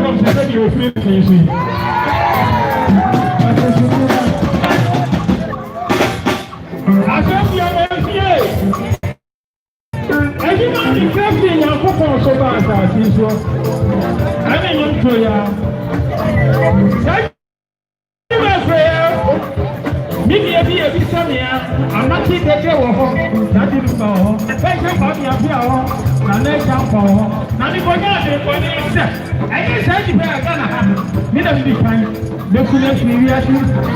from the city of Philippines. I said, you are here. And you know, the first thing you put on so bad as this one. I mean, you to ya. Maybe a bit of Sonia, I'm not keeping the devil. That didn't go. Thank you for the appeal. And they jump for. Now, the boy, I guess I think I'm gonna have. Me not be kind. The police reaction.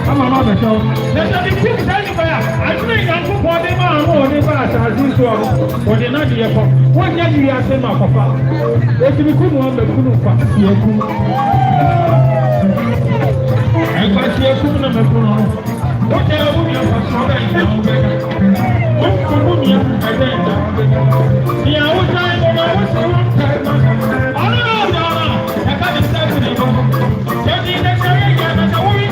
I'm a mother. So, there's nothing to tell you. I think I'm for them or the bus as this one. Or the night here. What can you ask them of papa? If you couldn't want the Kunupa, I got here Kunupa. What the hell would you have to what would you have to do? The hour time when I was so long time. I don't know, I can't decide to the Just in the area, and I won't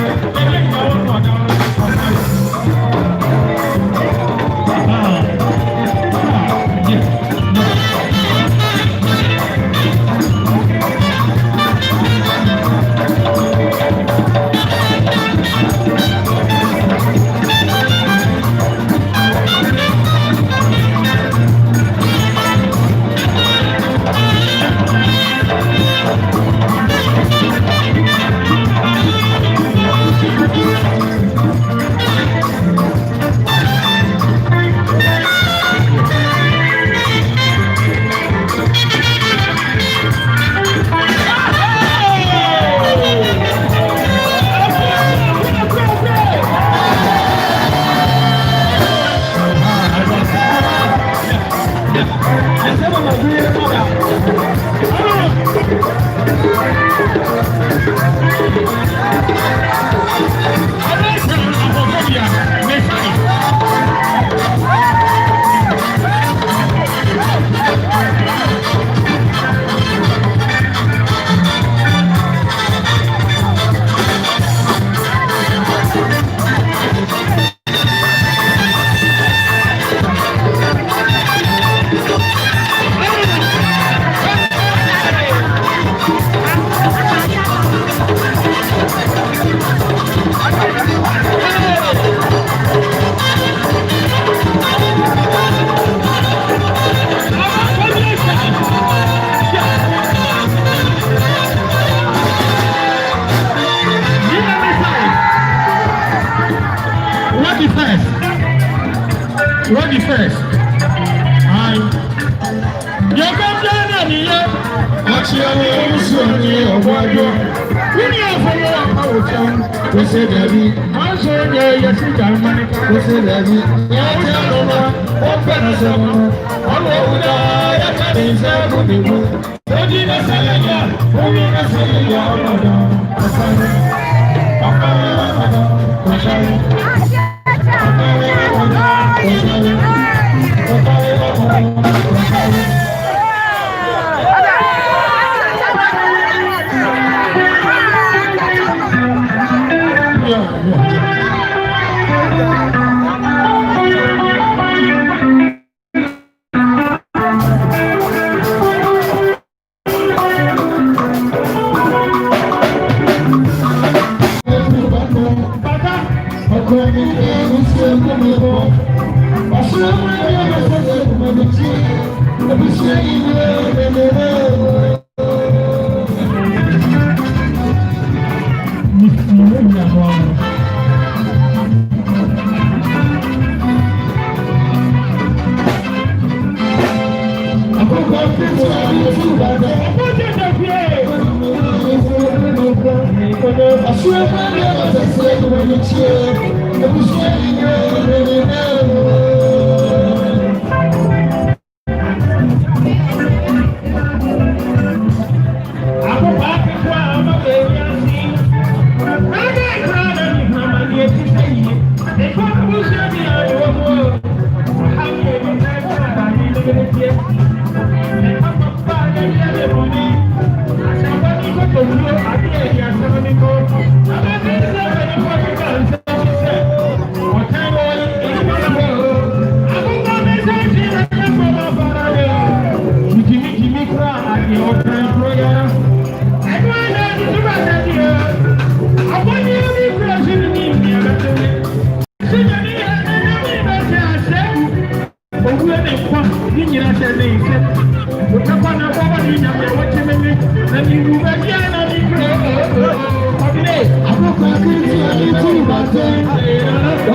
bate.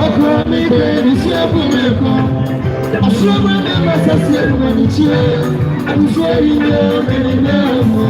Oko mi kwe ni shebu meko. Ashoma me masasi mweni chie. Abisheri me meni nemo.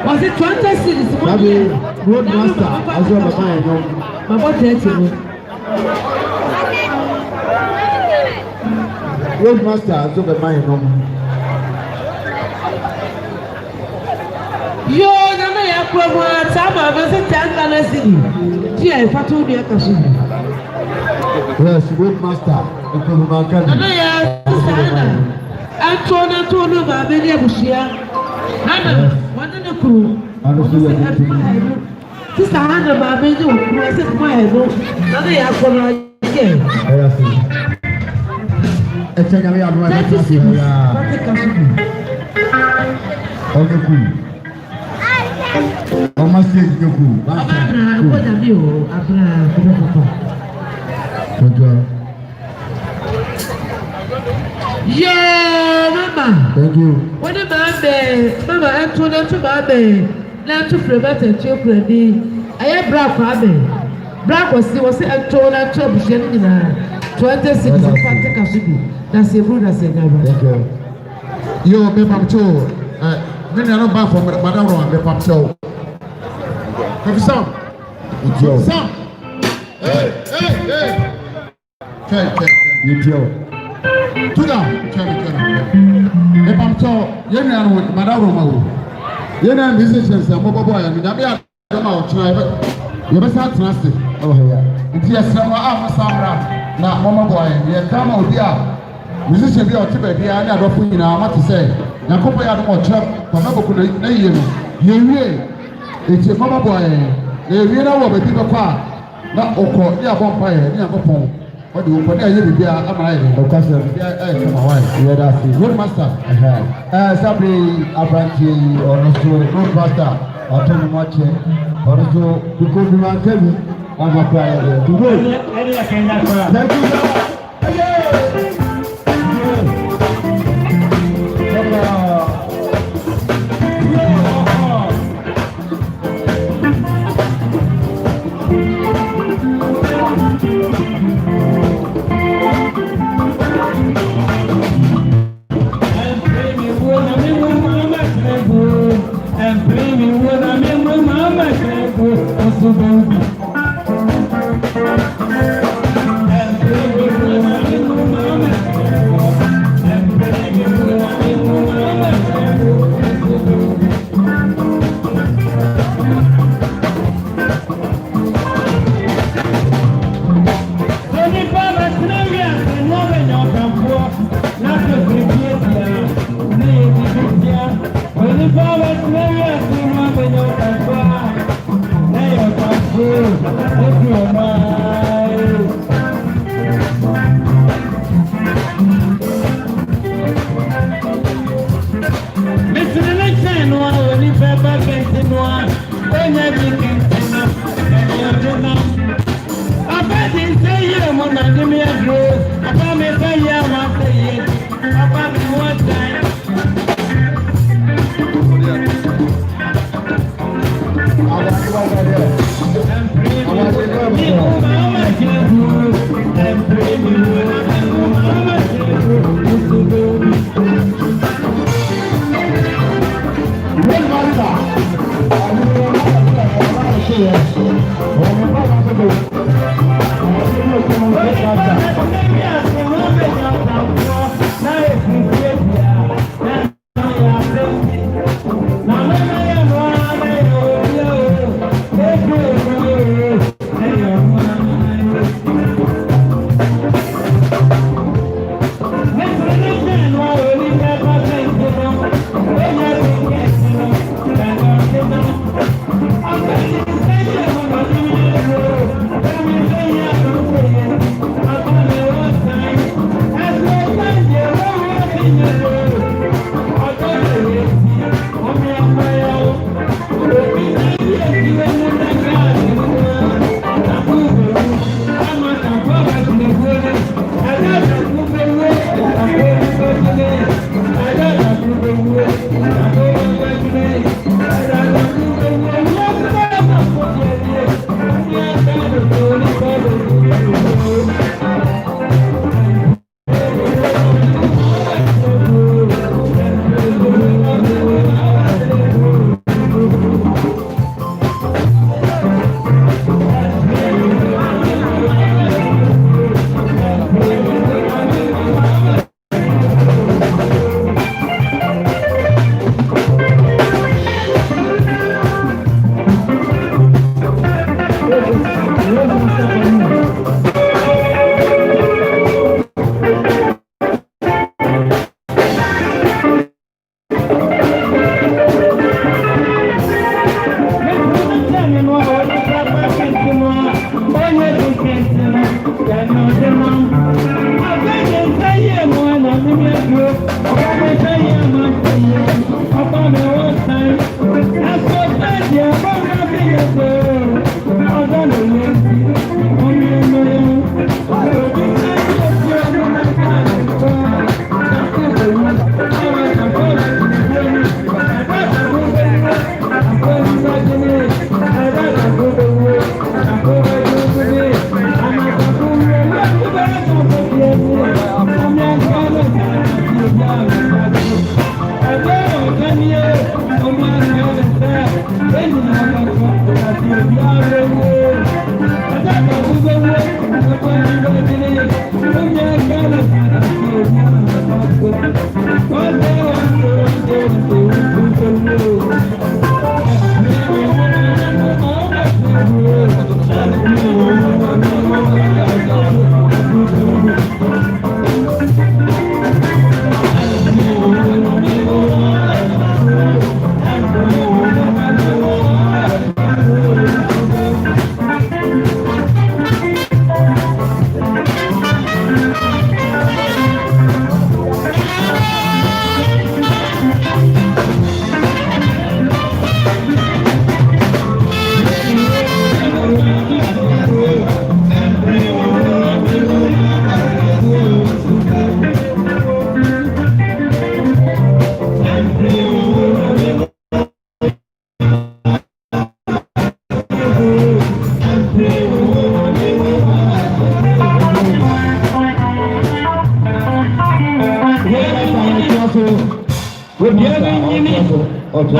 Was it 20 cities? Roadmaster, as well as I know. My body, Roadmaster, as well as I know. Yo, Nana, I have some of us in Tanzania City. Dear, if I told you, I can see. Yes, Roadmaster, the Kumakan. I'm told you about many of us. Nana, one of the crew. Sister Hannah, my baby, I said, my head. Nana, I have gone again. I think I have one. Okay, cool. Almost like you go. What have you? Yeah, Mama. Thank you. What about me? Mama, I'm told her to baby. Now to prevent a children. I am black, Abby. Black was told her to be sharing 26 of Fanta Kasubi. That's a brother, said never. Thank you. You, Pepam Cho. Many are not bad for Madame Rowan, Pepam Cho. Have some. Some. Hey. You Joe. Tuda, if I'm told, you're not with Madame. You're not musicians and mobile boy, and I don't know, try, but you must have trusted over here. If you are some Samra, not Mama boy, you're come out here. Musician be out to be here, I don't know what to say. Now, couple of more trap, but never could they you. It's a Mama boy, you know what people call. Not Oko, near Bompire, near Bopon. What do you put there? You be a man, because you're my wife. Yeah, that's it. Roadmaster. Somebody, a branch or no roadmaster, or Tony Marche, or so, because you are Kevin, on my prayer. Thank you.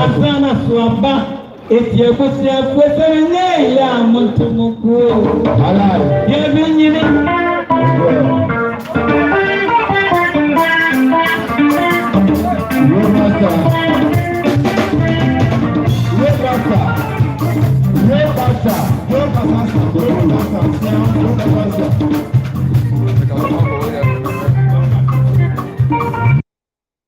Asana suaba eti ekusi akwesere nye ya muntumuku ye binyini Yo